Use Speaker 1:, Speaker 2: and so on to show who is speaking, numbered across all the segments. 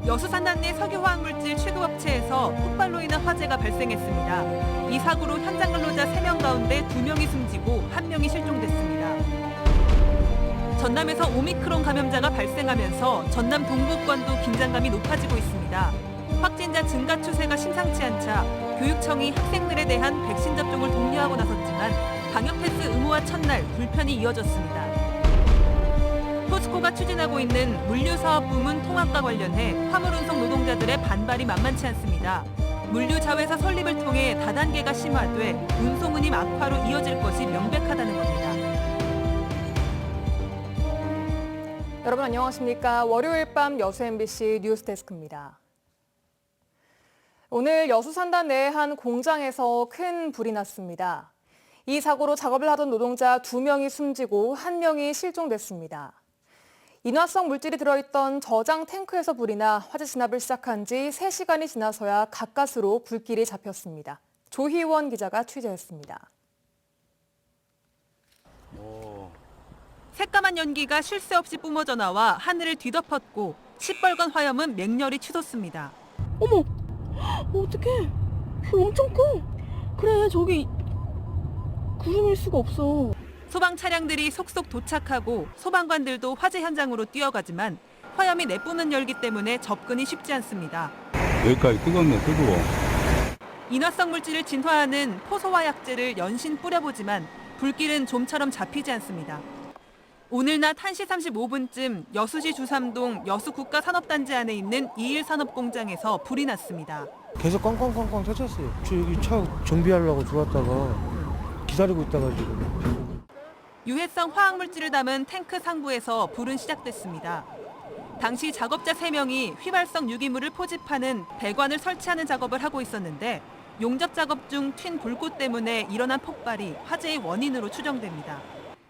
Speaker 1: 여수산단 내 석유화학물질 취급업체에서 폭발로 인한 화재가 발생했습니다. 이 사고로 현장 근로자 3명 가운데 2명이 숨지고 1명이 실종됐습니다. 전남에서 오미크론 감염자가 발생하면서 전남 동부권도 긴장감이 높아지고 있습니다. 확진자 증가 추세가 심상치 않자 교육청이 학생들에 대한 백신 접종을 독려하고 나섰지만 방역 패스 의무화 첫날 불편이 이어졌습니다. 포스코가 추진하고 있는 물류사업 부문 통합과 관련해 화물운송 노동자들의 반발이 만만치 않습니다. 물류자회사 설립을 통해 다단계가 심화돼 운송운임 악화로 이어질 것이 명백하다는 겁니다.
Speaker 2: 여러분 안녕하십니까? 월요일 밤 여수 MBC 뉴스데스크입니다. 오늘 여수산단 내 한 공장에서 큰 불이 났습니다. 이 사고로 작업을 하던 노동자 2명이 숨지고 1명이 실종됐습니다. 인화성 물질이 들어있던 저장 탱크에서 불이 나 화재 진압을 시작한 지 3시간이 지나서야 가까스로 불길이 잡혔습니다. 조희원 기자가 취재했습니다.
Speaker 1: 새까만 연기가 쉴 새 없이 뿜어져 나와 하늘을 뒤덮었고 시뻘건 화염은 맹렬히 치솟습니다.
Speaker 3: 어머! 어떡해. 불 엄청 커. 그래, 저기 구름일 수가 없어.
Speaker 1: 소방 차량들이 속속 도착하고 소방관들도 화재 현장으로 뛰어가지만 화염이 내뿜는 열기 때문에 접근이 쉽지 않습니다.
Speaker 4: 여기까지 뜨겁네, 뜨거워.
Speaker 1: 인화성 물질을 진화하는 포소화약제를 연신 뿌려보지만 불길은 좀처럼 잡히지 않습니다. 오늘 낮 1시 35분쯤 여수시 주삼동 여수국가산업단지 안에 있는 2일 산업공장에서 불이 났습니다.
Speaker 5: 계속 꽝꽝꽝꽝 터졌어요. 저 여기 차 정비하려고 들어왔다가 기다리고 있다가 지금.
Speaker 1: 유해성 화학물질을 담은 탱크 상부에서 불은 시작됐습니다. 당시 작업자 3명이 휘발성 유기물을 포집하는 배관을 설치하는 작업을 하고 있었는데 용접 작업 중 튄 불꽃 때문에 일어난 폭발이 화재의 원인으로 추정됩니다.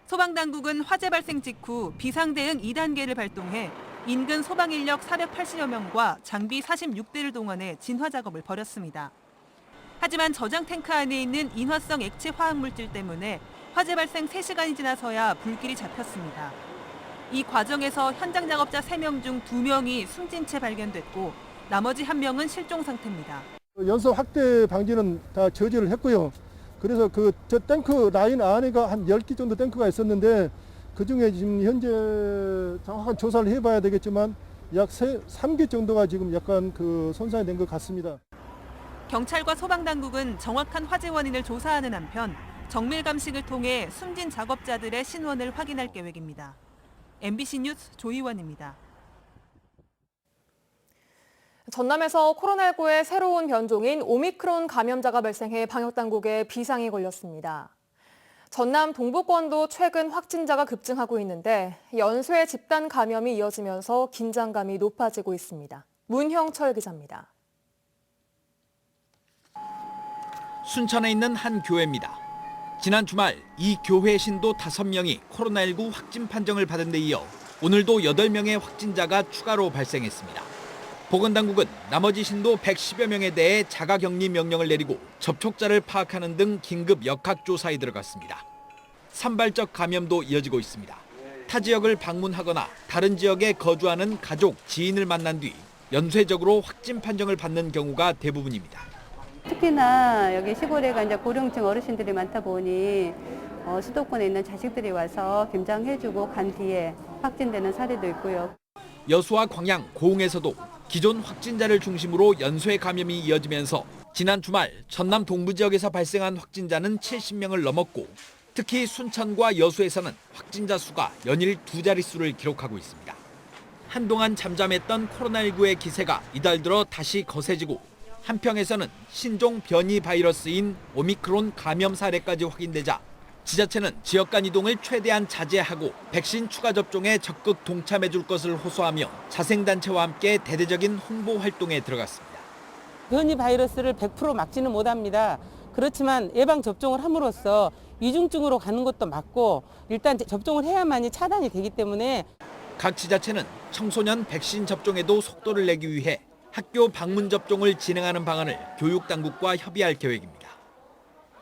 Speaker 1: 소방당국은 화재 발생 직후 비상대응 2단계를 발동해 인근 소방인력 480여 명과 장비 46대를 동원해 진화 작업을 벌였습니다. 하지만 저장 탱크 안에 있는 인화성 액체 화학물질 때문에 화재 발생 3시간이 지나서야 불길이 잡혔습니다. 이 과정에서 현장 작업자 3명 중 2명이 숨진 채 발견됐고 나머지 1명은 실종 상태입니다.
Speaker 6: 연소 확대 방지는 다 저지를 했고요. 그래서 저 탱크 라인 안에가 한 10개 정도 탱크가 있었는데 그중에 지금 현재 정확한 조사를 해봐야 되겠지만 약 3개 정도가 지금 약간 손상이 된 것 같습니다.
Speaker 1: 경찰과 소방당국은 정확한 화재 원인을 조사하는 한편 정밀 감식을 통해 숨진 작업자들의 신원을 확인할 계획입니다. MBC 뉴스 조희원입니다.
Speaker 2: 전남에서 코로나19의 새로운 변종인 오미크론 감염자가 발생해 방역당국에 비상이 걸렸습니다. 전남 동부권도 최근 확진자가 급증하고 있는데 연쇄 집단 감염이 이어지면서 긴장감이 높아지고 있습니다. 문형철 기자입니다.
Speaker 7: 순천에 있는 한 교회입니다. 지난 주말 이 교회 신도 5명이 코로나19 확진 판정을 받은 데 이어 오늘도 8명의 확진자가 추가로 발생했습니다. 보건당국은 나머지 신도 110여 명에 대해 자가격리 명령을 내리고 접촉자를 파악하는 등 긴급 역학조사에 들어갔습니다. 산발적 감염도 이어지고 있습니다. 타 지역을 방문하거나 다른 지역에 거주하는 가족, 지인을 만난 뒤 연쇄적으로 확진 판정을 받는 경우가 대부분입니다.
Speaker 8: 특히나 여기 시골에가 이제 고령층 어르신들이 많다 보니 수도권에 있는 자식들이 와서 김장해주고 간 뒤에 확진되는 사례도 있고요.
Speaker 7: 여수와 광양, 고흥에서도 기존 확진자를 중심으로 연쇄 감염이 이어지면서 지난 주말 전남 동부 지역에서 발생한 확진자는 70명을 넘었고 특히 순천과 여수에서는 확진자 수가 연일 2자릿수를 기록하고 있습니다. 한동안 잠잠했던 코로나19의 기세가 이달 들어 다시 거세지고 한평에서는 신종 변이 바이러스인 오미크론 감염 사례까지 확인되자 지자체는 지역 간 이동을 최대한 자제하고 백신 추가 접종에 적극 동참해 줄 것을 호소하며 자생단체와 함께 대대적인 홍보 활동에 들어갔습니다.
Speaker 9: 변이 바이러스를 100% 막지는 못합니다. 그렇지만 예방 접종을 함으로써 위중증으로 가는 것도 막고 일단 접종을 해야만이 차단이 되기 때문에
Speaker 7: 각 지자체는 청소년 백신 접종에도 속도를 내기 위해 학교 방문 접종을 진행하는 방안을 교육당국과 협의할 계획입니다.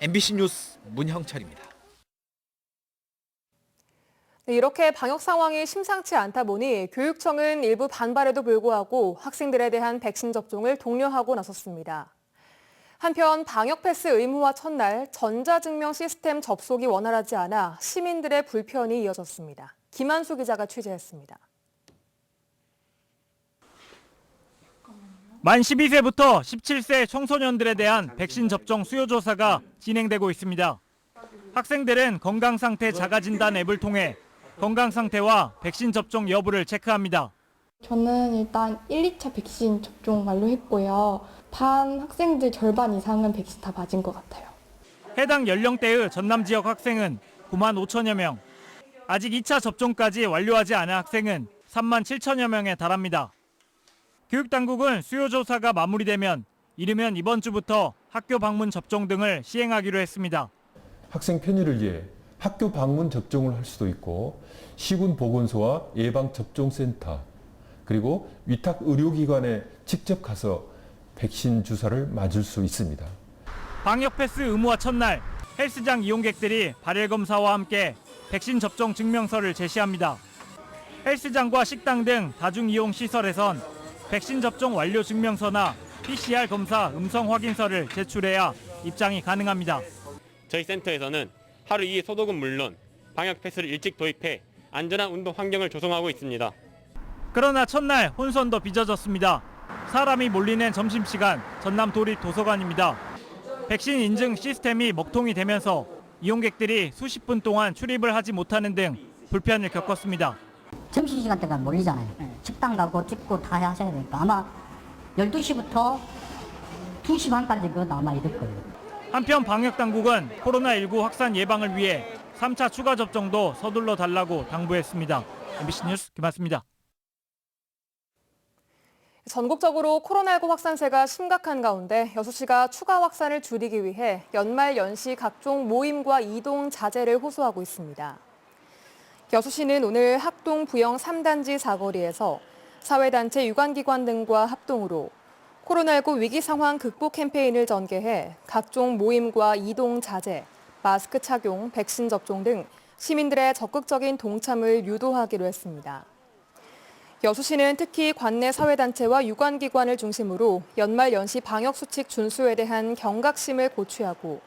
Speaker 7: MBC 뉴스 문형철입니다.
Speaker 2: 네, 이렇게 방역 상황이 심상치 않다 보니 교육청은 일부 반발에도 불구하고 학생들에 대한 백신 접종을 독려하고 나섰습니다. 한편 방역 패스 의무화 첫날 전자증명 시스템 접속이 원활하지 않아 시민들의 불편이 이어졌습니다. 김한수 기자가 취재했습니다.
Speaker 10: 만 12세부터 17세 청소년들에 대한 백신 접종 수요 조사가 진행되고 있습니다. 학생들은 건강상태 자가진단 앱을 통해 건강상태와 백신 접종 여부를 체크합니다.
Speaker 11: 저는 일단 1, 2차 백신 접종 완료했고요. 반 학생들 절반 이상은 백신 다 맞은 것 같아요.
Speaker 10: 해당 연령대의 전남 지역 학생은 9만 5천여 명, 아직 2차 접종까지 완료하지 않은 학생은 3만 7천여 명에 달합니다. 교육당국은 수요 조사가 마무리되면 이르면 이번 주부터 학교 방문 접종 등을 시행하기로 했습니다.
Speaker 12: 학생 편의를 위해 학교 방문 접종을 할 수도 있고 시군보건소와 예방접종센터 그리고 위탁 의료기관에 직접 가서 백신 주사를 맞을 수 있습니다.
Speaker 10: 방역 패스 의무화 첫날 헬스장 이용객들이 발열 검사와 함께 백신 접종 증명서를 제시합니다. 헬스장과 식당 등 다중 이용 시설에선 백신 접종 완료 증명서나 PCR 검사 음성 확인서를 제출해야 입장이 가능합니다.
Speaker 13: 저희 센터에서는 하루 2회 소독은 물론 방역 패스를 일찍 도입해 안전한 운동 환경을 조성하고 있습니다.
Speaker 10: 그러나 첫날 혼선도 빚어졌습니다. 사람이 몰리는 점심시간 전남 도립 도서관입니다. 백신 인증 시스템이 먹통이 되면서 이용객들이 수십 분 동안 출입을 하지 못하는 등 불편을 겪었습니다.
Speaker 14: 점심시간 때가 몰리잖아요. 식당 가고 찍고 다 하셔야 되니까 아마 12시부터 2시 반까지 그건 아마 이럴 거예요.
Speaker 10: 한편 방역당국은 코로나19 확산 예방을 위해 3차 추가 접종도 서둘러 달라고 당부했습니다. MBC 뉴스 김한수입니다.
Speaker 2: 전국적으로 코로나19 확산세가 심각한 가운데 여수시가 추가 확산을 줄이기 위해 연말 연시 각종 모임과 이동 자제를 호소하고 있습니다. 여수시는 오늘 학동 부영 3단지 사거리에서 사회단체 유관기관 등과 합동으로 코로나19 위기 상황 극복 캠페인을 전개해 각종 모임과 이동 자제, 마스크 착용, 백신 접종 등 시민들의 적극적인 동참을 유도하기로 했습니다. 여수시는 특히 관내 사회단체와 유관기관을 중심으로 연말 연시 방역수칙 준수에 대한 경각심을 고취하고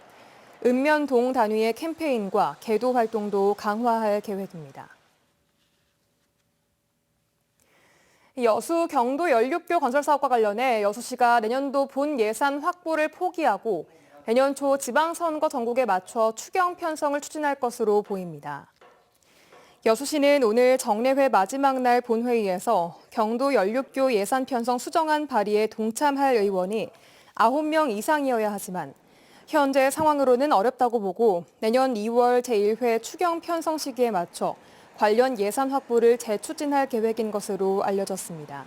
Speaker 2: 읍면동 단위의 캠페인과 계도 활동도 강화할 계획입니다. 여수 경도 연륙교 건설 사업과 관련해 여수시가 내년도 본 예산 확보를 포기하고 내년 초 지방선거 전국에 맞춰 추경 편성을 추진할 것으로 보입니다. 여수시는 오늘 정례회 마지막 날 본회의에서 경도 연륙교 예산 편성 수정안 발의에 동참할 의원이 9명 이상이어야 하지만 현재 상황으로는 어렵다고 보고 내년 2월 제1회 추경 편성 시기에 맞춰 관련 예산 확보를 재추진할 계획인 것으로 알려졌습니다.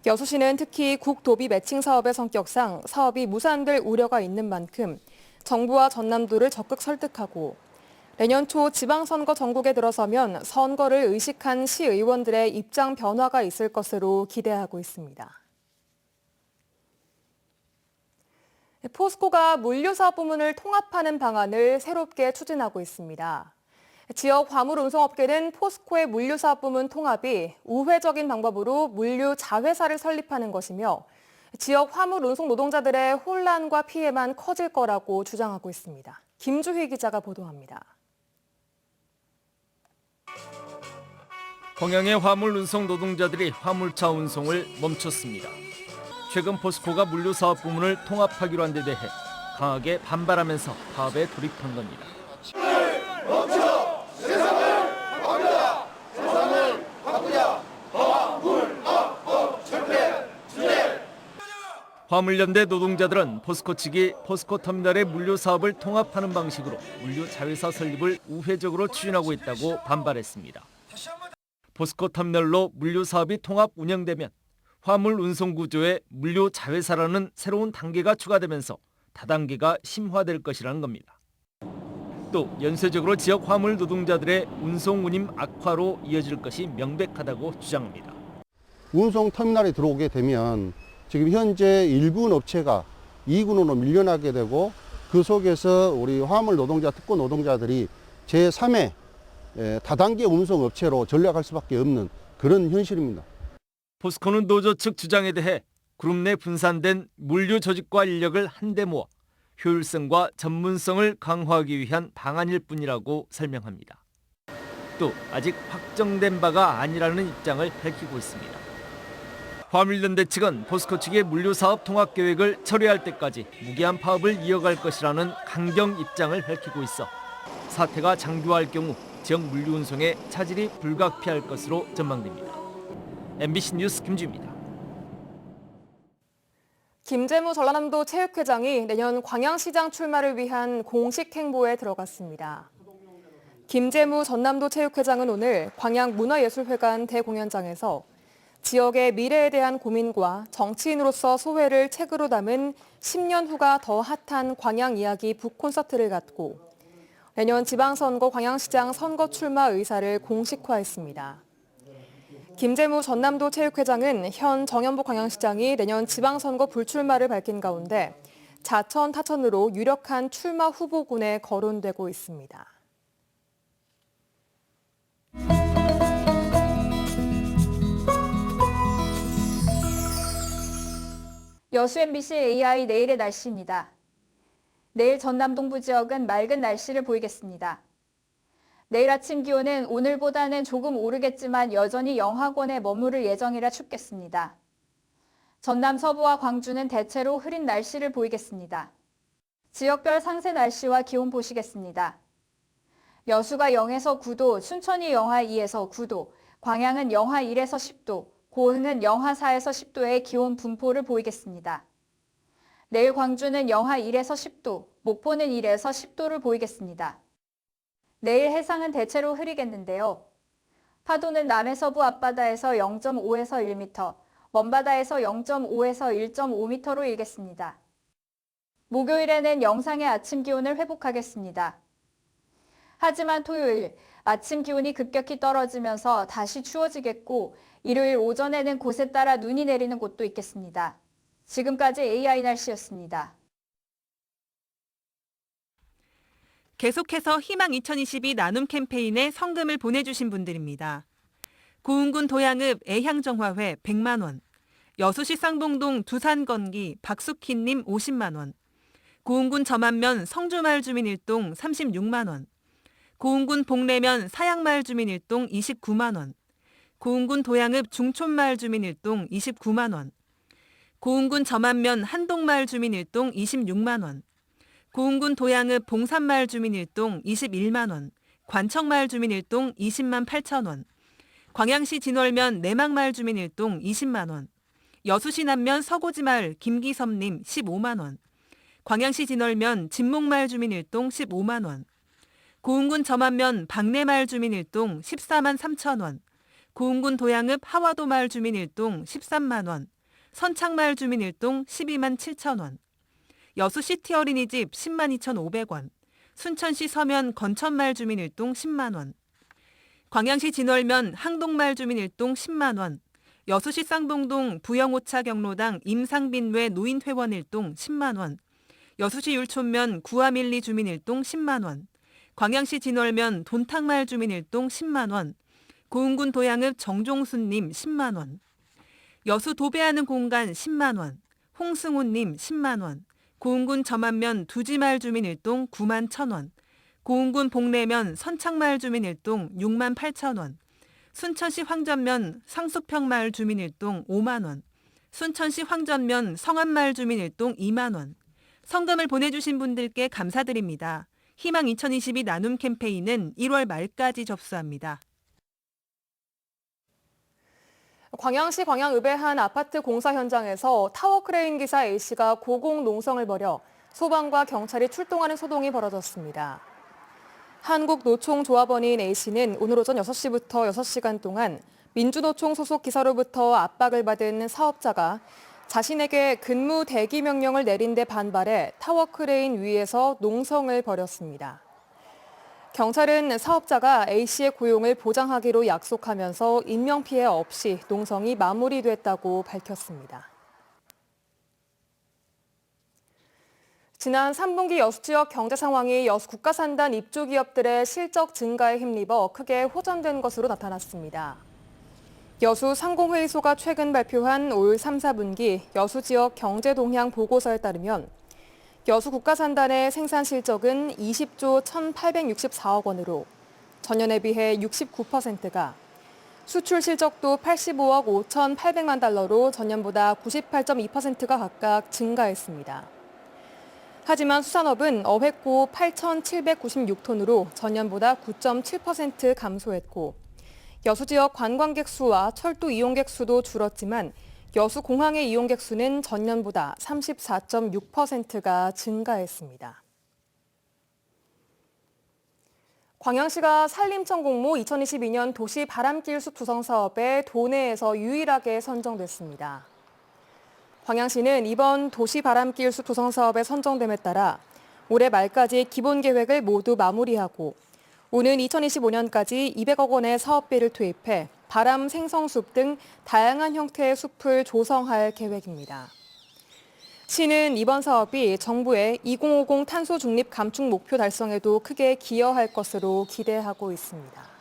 Speaker 2: 여수시는 특히 국도비 매칭 사업의 성격상 사업이 무산될 우려가 있는 만큼 정부와 전남도를 적극 설득하고 내년 초 지방선거 전국에 들어서면 선거를 의식한 시의원들의 입장 변화가 있을 것으로 기대하고 있습니다. 포스코가 물류사업 부문을 통합하는 방안을 새롭게 추진하고 있습니다. 지역 화물 운송업계는 포스코의 물류사업 부문 통합이 우회적인 방법으로 물류 자회사를 설립하는 것이며 지역 화물 운송 노동자들의 혼란과 피해만 커질 거라고 주장하고 있습니다. 김주희 기자가 보도합니다.
Speaker 7: 공양의 화물 운송 노동자들이 화물차 운송을 멈췄습니다. 최근 포스코가 물류사업 부문을 통합하기로 한 데 대해 강하게 반발하면서 파업에 돌입한 겁니다. 멈춰! 세상을 바꾸자! 세상을 바꾸자! 화물업법 철폐! 화물연대 노동자들은 포스코 측이 포스코 터미널의 물류사업을 통합하는 방식으로 물류 자회사 설립을 우회적으로 추진하고 있다고 반발했습니다. 포스코 터미널로 물류사업이 통합 운영되면 화물 운송 구조에 물류 자회사라는 새로운 단계가 추가되면서 다단계가 심화될 것이라는 겁니다. 또 연쇄적으로 지역 화물 노동자들의 운송 운임 악화로 이어질 것이 명백하다고 주장합니다.
Speaker 15: 운송 터미널에 들어오게 되면 지금 현재 1군 업체가 2군으로 밀려나게 되고 그 속에서 우리 화물 노동자, 특권 노동자들이 제3의 다단계 운송 업체로 전략할 수밖에 없는 그런 현실입니다.
Speaker 16: 포스코는 노조 측 주장에 대해 그룹 내 분산된 물류 조직과 인력을 한데 모아 효율성과 전문성을 강화하기 위한 방안일 뿐이라고 설명합니다. 또 아직 확정된 바가 아니라는 입장을 밝히고 있습니다. 화물연대 측은 포스코 측의 물류사업 통합계획을 처리할 때까지 무기한 파업을 이어갈 것이라는 강경 입장을 밝히고 있어 사태가 장기화할 경우 지역 물류운송에 차질이 불가피할 것으로 전망됩니다. MBC 뉴스 김주입니다.
Speaker 2: 김재무 전라남도 체육회장이 내년 광양시장 출마를 위한 공식 행보에 들어갔습니다. 김재무 전남도 체육회장은 오늘 광양문화예술회관 대공연장에서 지역의 미래에 대한 고민과 정치인으로서 소회를 책으로 담은 10년 후가 더 핫한 광양 이야기 북콘서트를 갖고 내년 지방선거 광양시장 선거 출마 의사를 공식화했습니다. 김재무 전남도 체육회장은 현 정연복 광양시장이 내년 지방선거 불출마를 밝힌 가운데 자천 타천으로 유력한 출마 후보군에 거론되고 있습니다.
Speaker 17: 여수 MBC AI 내일의 날씨입니다. 내일 전남 동부 지역은 맑은 날씨를 보이겠습니다. 내일 아침 기온은 오늘보다는 조금 오르겠지만 여전히 영하권에 머무를 예정이라 춥겠습니다. 전남 서부와 광주는 대체로 흐린 날씨를 보이겠습니다. 지역별 상세 날씨와 기온 보시겠습니다. 여수가 0에서 9도, 순천이 영하 2에서 9도, 광양은 영하 1에서 10도, 고흥은 영하 4에서 10도의 기온 분포를 보이겠습니다. 내일 광주는 영하 1에서 10도, 목포는 1에서 10도를 보이겠습니다. 내일 해상은 대체로 흐리겠는데요. 파도는 남해서부 앞바다에서 0.5에서 1m, 먼바다에서 0.5에서 1.5m로 일겠습니다. 목요일에는 영상의 아침 기온을 회복하겠습니다. 하지만 토요일 아침 기온이 급격히 떨어지면서 다시 추워지겠고 일요일 오전에는 곳에 따라 눈이 내리는 곳도 있겠습니다. 지금까지 AI 날씨였습니다.
Speaker 1: 계속해서 희망 2022 나눔 캠페인에 성금을 보내주신 분들입니다. 고운군 도양읍 애향정화회 100만 원, 여수시 쌍봉동 두산건기 박숙희님 50만 원, 고운군 점안면 성주마을 주민 1동 36만 원, 고운군 복내면 사양마을 주민 1동 29만 원, 고운군 도양읍 중촌마을 주민 1동 29만 원, 고운군 점안면 한동마을 주민 1동 26만 원, 고운군 도양읍 봉산마을 주민 1동 21만 원, 관청마을 주민 1동 20만 8천 원, 광양시 진월면 내막마을 주민 1동 20만 원, 여수시 남면 서고지마을 김기섭님 15만 원, 광양시 진월면 진목마을 주민 1동 15만 원, 고운군 점안면 박내마을 주민 1동 14만 3천 원, 고운군 도양읍 하와도마을 주민 1동 13만 원, 선창마을 주민 1동 12만 7천 원, 여수 시티 어린이집 10만 2,500원, 순천시 서면 건천마을 주민 1동 10만 원, 광양시 진월면 항동마을 주민 1동 10만 원, 여수시 쌍봉동 부영오차 경로당 임상빈외 노인회원 1동 10만 원, 여수시 율촌면 구암일리 주민 1동 10만 원, 광양시 진월면 돈탕마을 주민 1동 10만 원, 고운군 도양읍 정종순님 10만 원, 여수 도배하는 공간 10만 원, 홍승훈님 10만 원, 고운군 점안면 두지마을 주민 1동 9만 1,000원, 고운군 복내면 선창마을 주민 1동 6만 8천 원, 순천시 황전면 상숙평마을 주민 1동 5만 원, 순천시 황전면 성안마을 주민 1동 2만 원. 성금을 보내주신 분들께 감사드립니다. 희망 2022 나눔 캠페인은 1월 말까지 접수합니다.
Speaker 2: 광양시 광양읍의 한 아파트 공사 현장에서 타워 크레인 기사 A씨가 고공농성을 벌여 소방과 경찰이 출동하는 소동이 벌어졌습니다. 한국노총조합원인 A씨는 오늘 오전 6시부터 6시간 동안 민주노총 소속 기사로부터 압박을 받은 사업자가 자신에게 근무 대기 명령을 내린 데 반발해 타워 크레인 위에서 농성을 벌였습니다. 경찰은 사업자가 A씨의 고용을 보장하기로 약속하면서 인명피해 없이 농성이 마무리됐다고 밝혔습니다. 지난 3분기 여수 지역 경제 상황이 여수 국가산단 입주 기업들의 실적 증가에 힘입어 크게 호전된 것으로 나타났습니다. 여수 상공회의소가 최근 발표한 올 3, 4분기 여수 지역 경제 동향 보고서에 따르면 여수 국가산단의 생산 실적은 20조 1,864억 원으로 전년에 비해 69%가, 수출 실적도 85억 5,800만 달러로 전년보다 98.2%가 각각 증가했습니다. 하지만 수산업은 어획고 8,796톤으로 전년보다 9.7% 감소했고, 여수 지역 관광객 수와 철도 이용객 수도 줄었지만 여수 공항의 이용객 수는 전년보다 34.6%가 증가했습니다. 광양시가 산림청 공모 2022년 도시 바람길 숲 조성 사업에 도내에서 유일하게 선정됐습니다. 광양시는 이번 도시 바람길 숲 조성 사업에 선정됨에 따라 올해 말까지 기본 계획을 모두 마무리하고 오는 2025년까지 200억 원의 사업비를 투입해 바람 생성숲 등 다양한 형태의 숲을 조성할 계획입니다. 시는 이번 사업이 정부의 2050 탄소 중립 감축 목표 달성에도 크게 기여할 것으로 기대하고 있습니다.